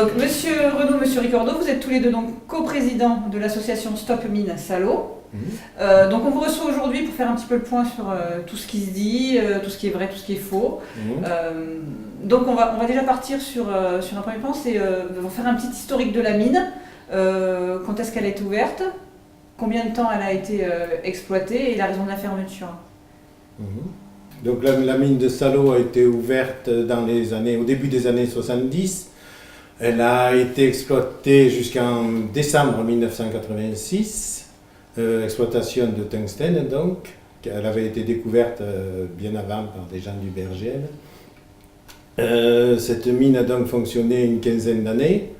Donc, Monsieur Renaud, Monsieur Ricordeau, vous êtes tous les deux donc co-présidents de l'association Stop Mine Salaud. Donc, on vous reçoit aujourd'hui pour faire un petit peu le point sur tout ce qui se dit, tout ce qui est vrai, tout ce qui est faux. Donc, on va déjà partir sur un premier point, c'est on va faire un petit historique de la mine. Quand est-ce qu'elle a été ouverte, combien de temps elle a été exploitée et la raison de la fermeture. Donc la mine de Salaud a été ouverte au début des années 70. Elle a été exploitée jusqu'en décembre 1986, exploitation de tungstène donc. Elle avait été découverte bien avant par des gens du BRGM. Cette mine a donc fonctionné une quinzaine d'années.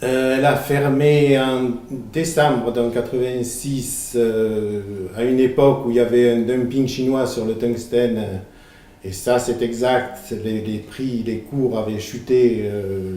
Elle a fermé en décembre 1986, à une époque où il y avait un dumping chinois sur le tungstène. Et ça, c'est exact, les prix, les cours avaient chuté,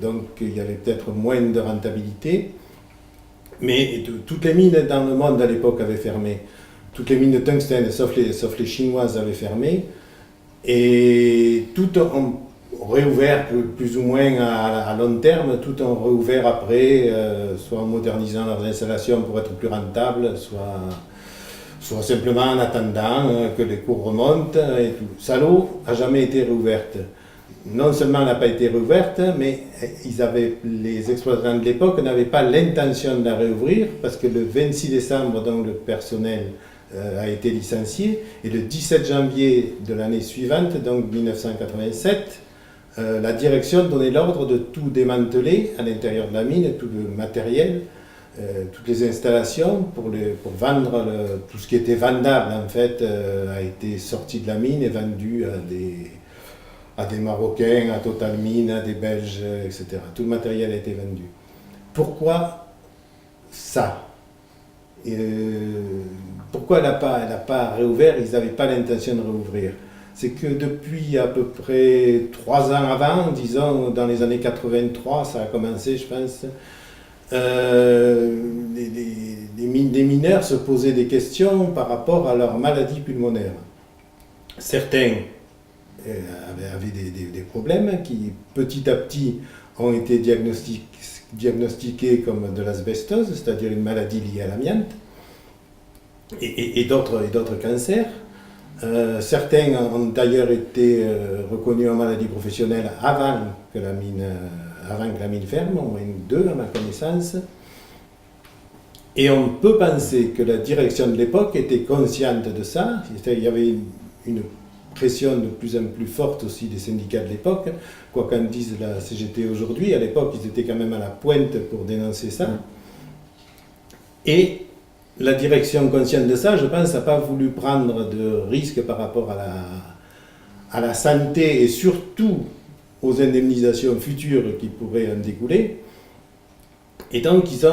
donc il y avait peut-être moins de rentabilité. Mais toutes les mines dans le monde à l'époque avaient fermé. Toutes les mines de tungstène, sauf les chinoises, avaient fermé. Et toutes ont réouvert plus ou moins à long terme, toutes ont réouvert après, soit en modernisant leurs installations pour être plus rentables, soit simplement en attendant que les cours remontent et tout. Salaud n'a jamais été réouverte. Non seulement elle n'a pas été réouverte, mais les exploitants de l'époque n'avaient pas l'intention de la réouvrir parce que le 26 décembre, donc, le personnel a été licencié et le 17 janvier de l'année suivante, donc 1987, la direction donnait l'ordre de tout démanteler à l'intérieur de la mine, tout le matériel, toutes les installations pour vendre tout ce qui était vendable en fait a été sorti de la mine et vendu à des Marocains, à Total Mine, à des Belges, etc. Tout le matériel a été vendu. Pourquoi ça? Pourquoi elle n'a pas réouvert? Ils n'avaient pas l'intention de réouvrir. C'est que depuis à peu près 3 ans avant, disons dans les années 83, ça a commencé je pense, des mineurs se posaient des questions par rapport à leur maladie pulmonaire. Certains avaient des problèmes qui petit à petit ont été diagnostiqués comme de l'asbestose, c'est-à-dire une maladie liée à l'amiante, et d'autres cancers. Certains ont d'ailleurs été reconnus en maladie professionnelle avant que la mine ferme, au moins 2 à ma connaissance. Et on peut penser que la direction de l'époque était consciente de ça. Il y avait une pression de plus en plus forte aussi des syndicats de l'époque, quoi qu'en dise la CGT aujourd'hui. À l'époque, ils étaient quand même à la pointe pour dénoncer ça. Et la direction consciente de ça, je pense, n'a pas voulu prendre de risques par rapport à la santé et surtout aux indemnisations futures qui pourraient en découler. Et donc, ils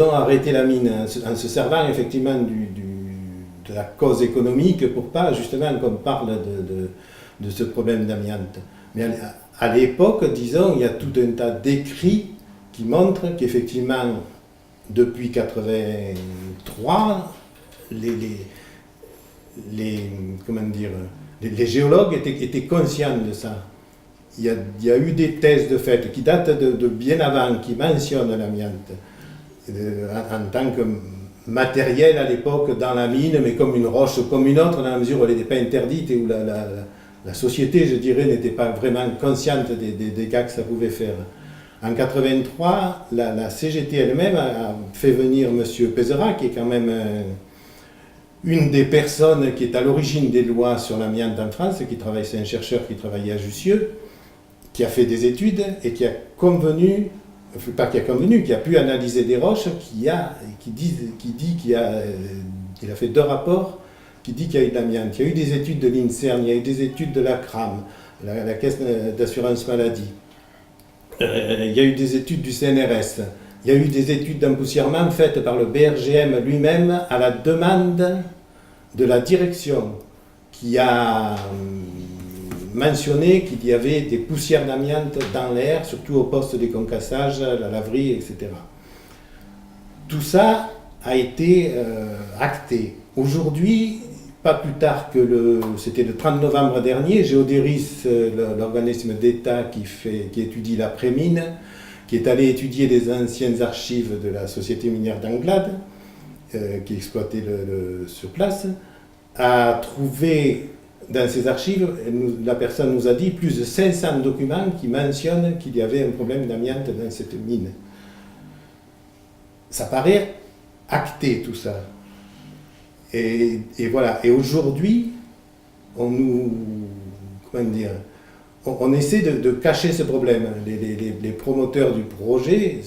ont arrêté la mine en se servant effectivement de la cause économique pour pas, justement, qu'on parle de ce problème d'amiante. Mais à l'époque, disons, il y a tout un tas d'écrits qui montrent qu'effectivement, depuis 1983, les géologues étaient conscients de ça. Il y a eu des thèses de fait qui datent de bien avant, qui mentionnent l'amiante en tant que matériel à l'époque dans la mine, mais comme une roche comme une autre, dans la mesure où elle n'était pas interdite et où la société, je dirais, n'était pas vraiment consciente des dégâts que ça pouvait faire. En 1983, la CGT elle-même a fait venir M. Pézera, qui est quand même une des personnes qui est à l'origine des lois sur l'amiante en France, c'est un chercheur qui travaillait à Jussieu, qui a fait des études et qui a pu analyser des roches, il a fait 2 rapports qui disent qu'il y a eu de l'amiante. Il y a eu des études de l'INSERM, il y a eu des études de la CRAM, la Caisse d'assurance maladie. Il y a eu des études du CNRS, il y a eu des études d'empoussièrement faites par le BRGM lui-même à la demande de la direction qui a mentionné qu'il y avait des poussières d'amiante dans l'air, surtout au poste des concassages, la laverie, etc. Tout ça a été acté. Aujourd'hui, pas plus tard que c'était le 30 novembre dernier, Géodéris, l'organisme d'État qui étudie l'après-mine, qui est allé étudier les anciennes archives de la société minière d'Anglade, qui exploitait sur place, a trouvé dans ces archives, la personne nous a dit, plus de 500 documents qui mentionnent qu'il y avait un problème d'amiante dans cette mine. Ça paraît acté tout ça. Et voilà. Et aujourd'hui, on essaie de cacher ce problème. Les promoteurs du projet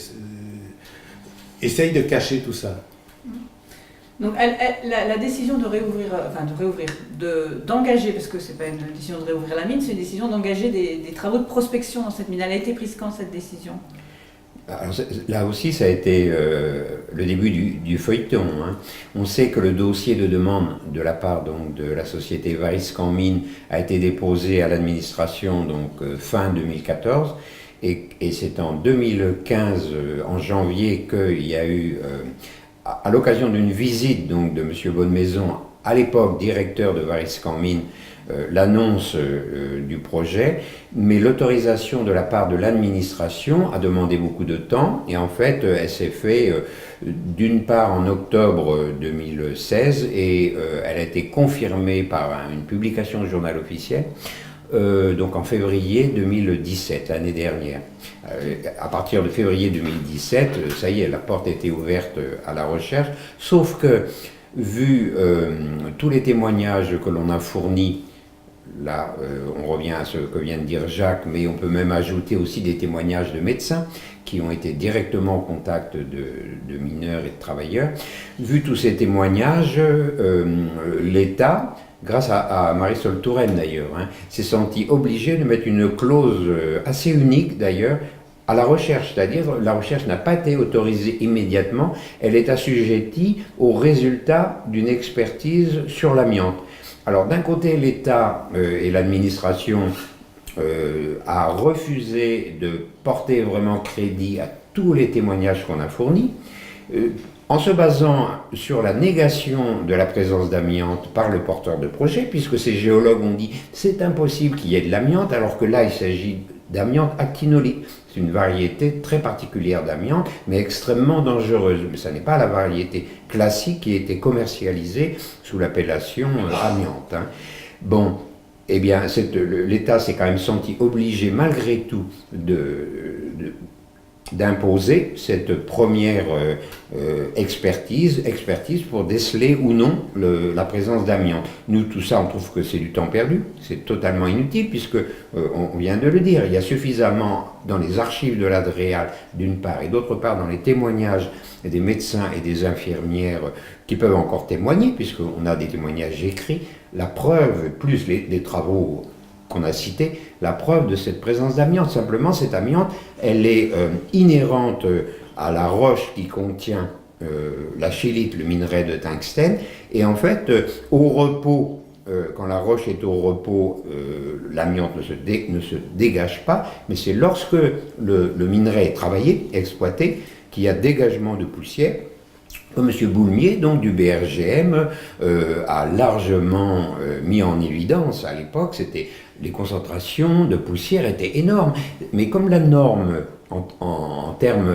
essayent de cacher tout ça. Donc la décision de d'engager, parce que c'est pas une décision de réouvrir la mine, c'est une décision d'engager des travaux de prospection dans cette mine. Elle a été prise quand, cette décision ? Alors, là aussi, ça a été le début du feuilleton. Hein. On sait que le dossier de demande de la part donc, de la société Variscan Mines a été déposé à l'administration fin 2014 et c'est en 2015, en janvier, qu'il y a eu, à l'occasion d'une visite donc, de M. Bonnemaison, à l'époque directeur de Variscan Mines, l'annonce du projet, mais l'autorisation de la part de l'administration a demandé beaucoup de temps et en fait elle s'est faite d'une part en octobre 2016 et elle a été confirmée par une publication du journal officiel donc en février 2017, l'année dernière. À partir de février 2017, ça y est, la porte était ouverte à la recherche, sauf que vu tous les témoignages que l'on a fournis, là, on revient à ce que vient de dire Jacques, mais on peut même ajouter aussi des témoignages de médecins qui ont été directement en contact de mineurs et de travailleurs. Vu tous ces témoignages, l'État, grâce à Marisol Touraine d'ailleurs, s'est senti obligé de mettre une clause assez unique d'ailleurs à la recherche, c'est-à-dire la recherche n'a pas été autorisée immédiatement, elle est assujettie aux résultats d'une expertise sur l'amiante. Alors d'un côté, l'État et l'administration a refusé de porter vraiment crédit à tous les témoignages qu'on a fournis, en se basant sur la négation de la présence d'amiante par le porteur de projet, puisque ces géologues ont dit c'est impossible qu'il y ait de l'amiante, alors que là il s'agit d'amiante actinolique. C'est une variété très particulière d'amiante, mais extrêmement dangereuse. Mais ce n'est pas la variété classique qui a été commercialisée sous l'appellation amiante. Bon, eh bien, l'État s'est quand même senti obligé, malgré tout, d'imposer cette première expertise pour déceler ou non la présence d'amiante. Nous, tout ça, on trouve que c'est du temps perdu, c'est totalement inutile, puisque, on vient de le dire, il y a suffisamment dans les archives de l'Adréal, d'une part, et d'autre part dans les témoignages des médecins et des infirmières qui peuvent encore témoigner, puisqu'on a des témoignages écrits, la preuve, plus les travaux qu'on a cités, la preuve de cette présence d'amiante. Simplement, cette amiante, elle est inhérente à la roche qui contient la schélite, le minerai de tungstène, et en fait, au repos, quand la roche est au repos, l'amiante ne se dégage pas, mais c'est lorsque le minerai est travaillé, exploité, qu'il y a dégagement de poussière. M. Boulmier, donc du BRGM, a largement mis en évidence à l'époque, les concentrations de poussière étaient énormes. Mais comme la norme en termes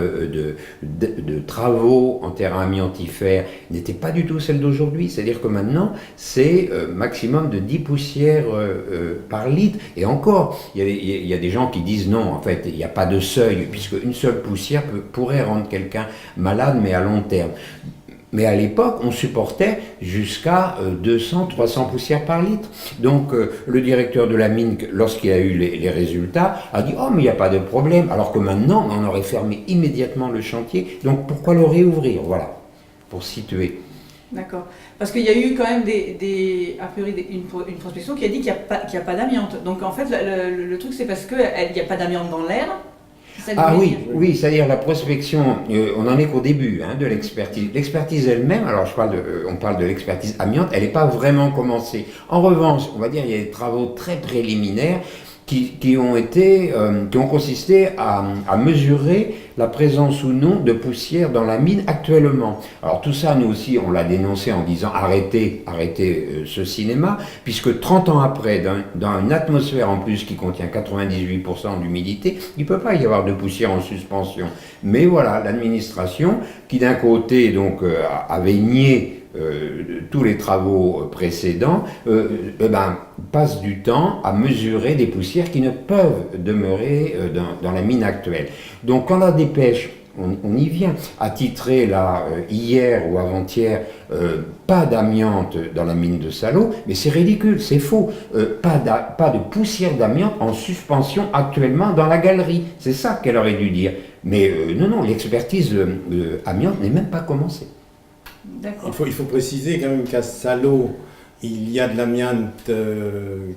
de travaux, en terrain amiantifère, n'était pas du tout celle d'aujourd'hui, c'est-à-dire que maintenant, c'est maximum de 10 poussières par litre. Et encore, il y a des gens qui disent non, en fait, il n'y a pas de seuil, puisque une seule poussière pourrait rendre quelqu'un malade, mais à long terme. Mais à l'époque, on supportait jusqu'à 200-300 poussières par litre. Donc le directeur de la mine, lorsqu'il a eu les résultats, a dit « Oh, mais il n'y a pas de problème », alors que maintenant, on aurait fermé immédiatement le chantier. Donc pourquoi le réouvrir? Voilà, pour situer. D'accord. Parce qu'il y a eu quand même a priori une prospection qui a dit qu'il n'y a pas d'amiante. Donc en fait, le truc, c'est parce qu'il n'y a pas d'amiante dans l'air. Ah oui, c'est-à-dire la prospection, on n'en est qu'au début de l'expertise. L'expertise elle-même, alors on parle de l'expertise amiante, elle n'est pas vraiment commencée. En revanche, on va dire il y a des travaux très préliminaires qui ont consisté à mesurer la présence ou non de poussière dans la mine actuellement. Alors tout ça, nous aussi, on l'a dénoncé en disant arrêtez ce cinéma, puisque 30 ans après, dans une atmosphère en plus qui contient 98% d'humidité, il ne peut pas y avoir de poussière en suspension. Mais voilà, l'administration, qui d'un côté donc avait nié tous les travaux précédents, passe du temps à mesurer des poussières qui ne peuvent demeurer dans la mine actuelle. Donc quand la dépêche, on y vient, a titré là, hier ou avant-hier, pas d'amiante dans la mine de Salau, mais c'est ridicule, c'est faux. Pas de poussière d'amiante en suspension actuellement dans la galerie. C'est ça qu'elle aurait dû dire. Mais non, l'expertise amiante n'est même pas commencée. D'accord. Il faut préciser quand même qu'à Salau, il y a de l'amiante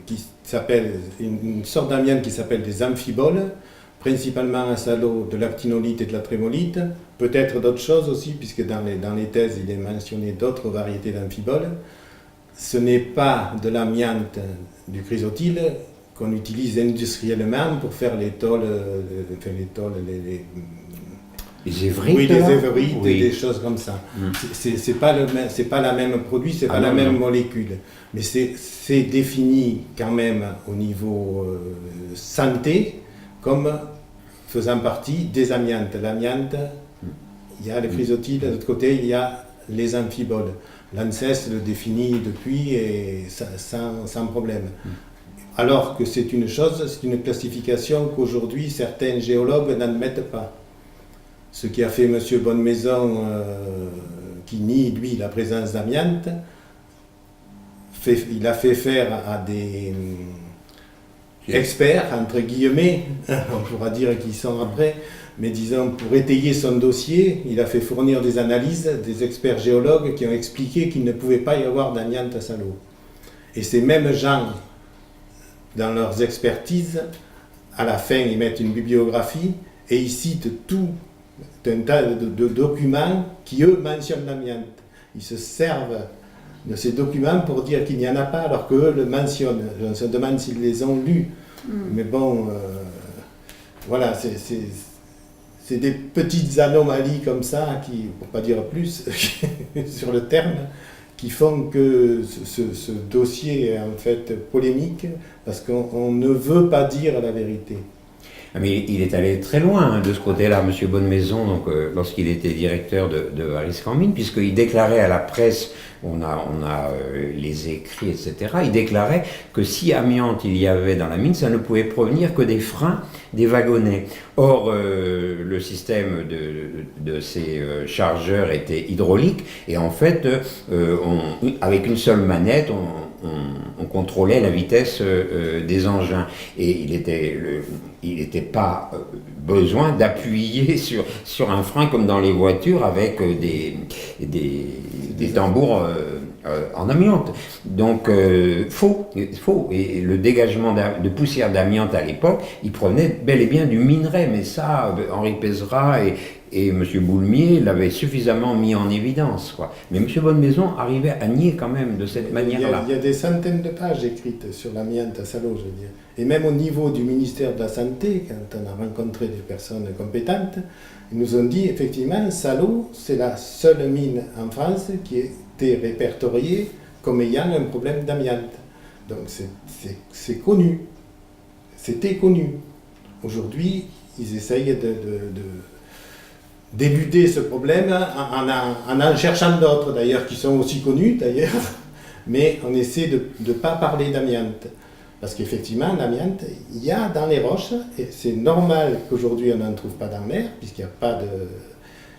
qui s'appelle, une sorte d'amiante qui s'appelle des amphiboles, principalement à Salau de l'actinolite et de la trémolite, peut-être d'autres choses aussi, puisque dans les thèses il est mentionné d'autres variétés d'amphiboles. Ce n'est pas de l'amiante du chrysotile qu'on utilise industriellement pour faire les tôles, les évrites, oui, les évrites oui. et des choses comme ça. C'est pas la même produit, c'est pas la même molécule. Mais c'est défini quand même au niveau santé comme faisant partie des amiantes. L'amiante, il y a les chrysotile, de l'autre côté il y a les amphiboles. L'ANSES le définit depuis et sans problème. Alors que c'est une classification qu'aujourd'hui certains géologues n'admettent pas. Ce qui a fait M. Bonnemaison, qui nie, lui, la présence d'amiante, il a fait faire à des experts, entre guillemets, on pourra dire qu'ils sont après, mais disons, pour étayer son dossier, il a fait fournir des analyses des experts géologues qui ont expliqué qu'il ne pouvait pas y avoir d'amiante à Salau. Et ces mêmes gens, dans leurs expertises, à la fin, ils mettent une bibliographie et ils citent tout un tas de documents qui, eux, mentionnent l'amiante. Ils se servent de ces documents pour dire qu'il n'y en a pas, alors qu'eux le mentionnent. On se demande s'ils les ont lus. Mais bon, voilà, c'est des petites anomalies comme ça, qui, pour ne pas dire plus sur le terme, qui font que ce dossier est en fait polémique, parce qu'on ne veut pas dire la vérité. Mais il est allé très loin de ce côté-là, M. Bonnemaison, donc, lorsqu'il était directeur de Variscan Mines, puisqu'il déclarait à la presse, on a les écrits, etc., il déclarait que si amiante il y avait dans la mine, ça ne pouvait provenir que des freins des wagonnets. Or, le système de ces chargeurs était hydraulique, et en fait, avec une seule manette, on contrôlait la vitesse des engins. Et il n'était pas besoin d'appuyer sur un frein comme dans les voitures avec des tambours en amiante. Donc, faux. Et le dégagement de poussière d'amiante à l'époque, il provenait bel et bien du minerai. Mais ça, Henri Pézerat et M. Boulmier l'avaient suffisamment mis en évidence, quoi. Mais M. Bonnemaison arrivait à nier quand même de cette manière-là. Il y a des centaines de pages écrites sur l'amiante à Salau, je veux dire. Et même au niveau du ministère de la Santé, quand on a rencontré des personnes compétentes, ils nous ont dit effectivement, Salau, c'est la seule mine en France qui était répertoriée comme ayant un problème d'amiante. Donc c'est connu. C'était connu. Aujourd'hui, ils essayent d'éluder ce problème en cherchant d'autres d'ailleurs qui sont aussi connus d'ailleurs, mais on essaie de ne pas parler d'amiante. Parce qu'effectivement, l'amiante, il y a dans les roches, et c'est normal qu'aujourd'hui on n'en trouve pas dans la mer, puisqu'il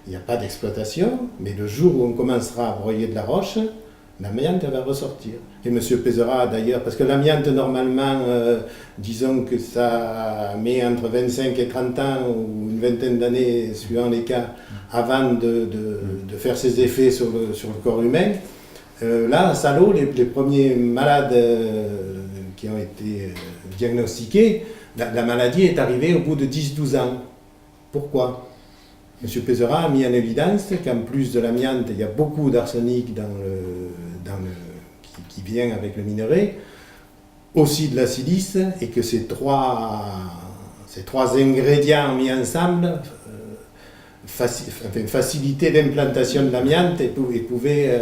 n'y a pas d'exploitation, mais le jour où on commencera à broyer de la roche, l'amiante va ressortir. Et M. Pézerat d'ailleurs, parce que l'amiante normalement, disons que ça met entre 25 et 30 ans, ou une vingtaine d'années, suivant les cas, avant de faire ses effets sur le corps humain. Là, à Salau, les premiers malades qui ont été diagnostiqués, la maladie est arrivée au bout de 10-12 ans. Pourquoi ? M. Pézerat a mis en évidence qu'en plus de l'amiante, il y a beaucoup d'arsenic qui vient avec le minerai. aussi de la silice et que ces trois ingrédients mis ensemble facilitaient l'implantation de l'amiante et pouvaient...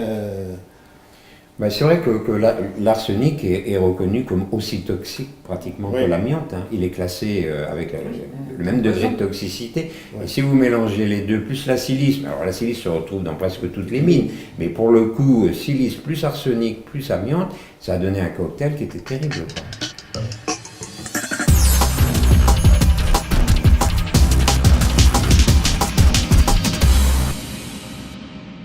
Ben, c'est vrai que l'arsenic est reconnu comme aussi toxique pratiquement que l'amiante. Hein. Il est classé avec le même degré de toxicité. Ouais. Et si vous mélangez les deux, plus la silice, alors la silice se retrouve dans presque toutes les mines, mais pour le coup, silice plus arsenic plus amiante, ça a donné un cocktail qui était terrible. Quoi.